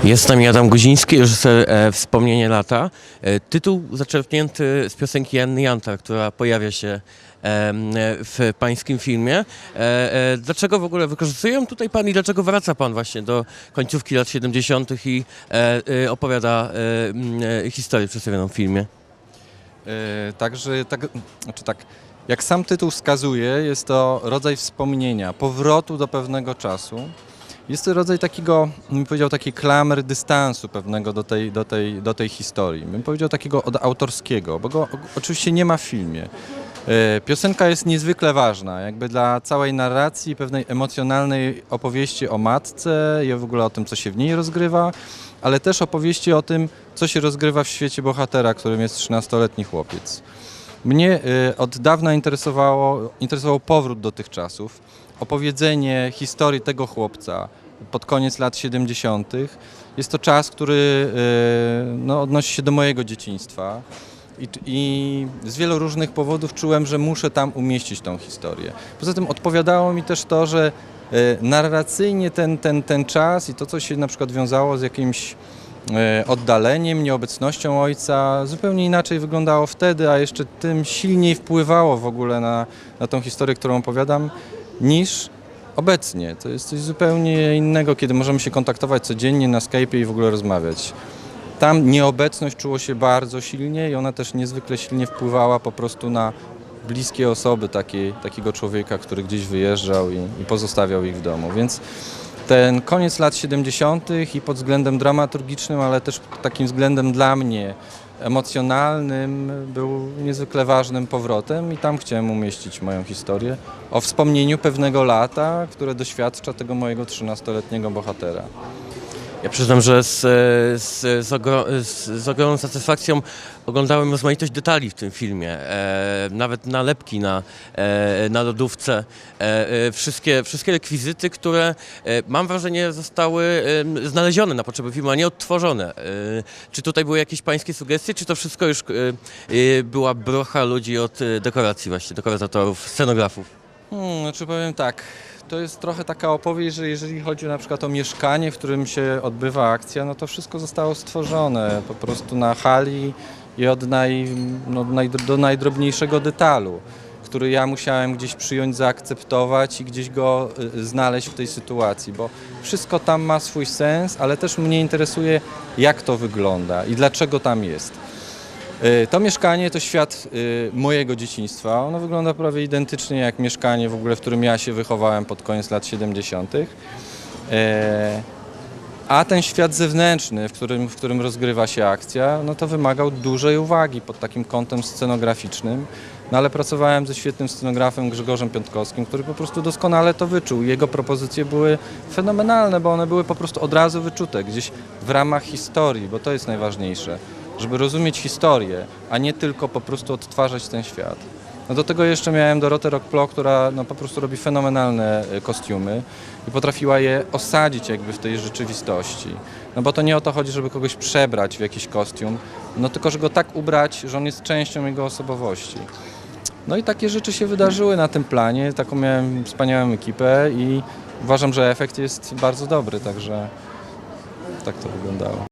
Jest z nami Adam Guziński, reżyser Wspomnienie lata. Tytuł zaczerpnięty z piosenki Anny Jantar, która pojawia się w pańskim filmie. Dlaczego w ogóle wykorzystuje ją tutaj pan i dlaczego wraca pan właśnie do końcówki lat 70. i opowiada historię przedstawioną w filmie? Jak sam tytuł wskazuje, jest to rodzaj wspomnienia, powrotu do pewnego czasu. Jest to rodzaj takiego, bym powiedział, takiej klamry dystansu pewnego do tej historii. Bym powiedział takiego autorskiego, bo go oczywiście nie ma w filmie. Piosenka jest niezwykle ważna, jakby dla całej narracji, pewnej emocjonalnej opowieści o matce i w ogóle o tym, co się w niej rozgrywa, ale też opowieści o tym, co się rozgrywa w świecie bohatera, którym jest 13-letni chłopiec. Mnie od dawna interesował powrót do tych czasów, opowiedzenie historii tego chłopca pod koniec lat 70. Jest to czas, który odnosi się do mojego dzieciństwa i z wielu różnych powodów czułem, że muszę tam umieścić tą historię. Poza tym odpowiadało mi też to, że narracyjnie ten czas i to, co się na przykład wiązało z jakimś oddaleniem, nieobecnością ojca, zupełnie inaczej wyglądało wtedy, a jeszcze tym silniej wpływało w ogóle na tą historię, którą opowiadam, niż obecnie. To jest coś zupełnie innego, kiedy możemy się kontaktować codziennie na Skype'ie i w ogóle rozmawiać. Tam nieobecność czuło się bardzo silnie i ona też niezwykle silnie wpływała po prostu na bliskie osoby takiego człowieka, który gdzieś wyjeżdżał i pozostawiał ich w domu. Więc ten koniec lat 70. i pod względem dramaturgicznym, ale też takim względem dla mnie emocjonalnym był niezwykle ważnym powrotem i tam chciałem umieścić moją historię o wspomnieniu pewnego lata, które doświadcza tego mojego 13-letniego bohatera. Ja przyznam, że z ogromną satysfakcją oglądałem rozmaitość detali w tym filmie. Nawet nalepki na lodówce. Wszystkie rekwizyty, które mam wrażenie zostały znalezione na potrzeby filmu, a nie odtworzone. Czy tutaj były jakieś pańskie sugestie, czy to wszystko już była brocha ludzi od dekoracji właśnie, dekoratorów, scenografów? Powiem tak. To jest trochę taka opowieść, że jeżeli chodzi na przykład o mieszkanie, w którym się odbywa akcja, no to wszystko zostało stworzone po prostu na hali i do najdrobniejszego detalu, który ja musiałem gdzieś przyjąć, zaakceptować i gdzieś go znaleźć w tej sytuacji, bo wszystko tam ma swój sens, ale też mnie interesuje, jak to wygląda i dlaczego tam jest. To mieszkanie to świat mojego dzieciństwa. Ono wygląda prawie identycznie jak mieszkanie w ogóle, w którym ja się wychowałem pod koniec lat 70. A ten świat zewnętrzny, w którym rozgrywa się akcja, no to wymagał dużej uwagi pod takim kątem scenograficznym. No ale pracowałem ze świetnym scenografem Grzegorzem Piątkowskim, który po prostu doskonale to wyczuł. Jego propozycje były fenomenalne, bo one były po prostu od razu wyczute, gdzieś w ramach historii, bo to jest najważniejsze. Żeby rozumieć historię, a nie tylko po prostu odtwarzać ten świat. No do tego jeszcze miałem Dorotę Rockplo, która po prostu robi fenomenalne kostiumy i potrafiła je osadzić jakby w tej rzeczywistości. No bo to nie o to chodzi, żeby kogoś przebrać w jakiś kostium, no tylko, że go tak ubrać, że on jest częścią jego osobowości. No i takie rzeczy się wydarzyły na tym planie, taką miałem wspaniałą ekipę i uważam, że efekt jest bardzo dobry, także tak to wyglądało.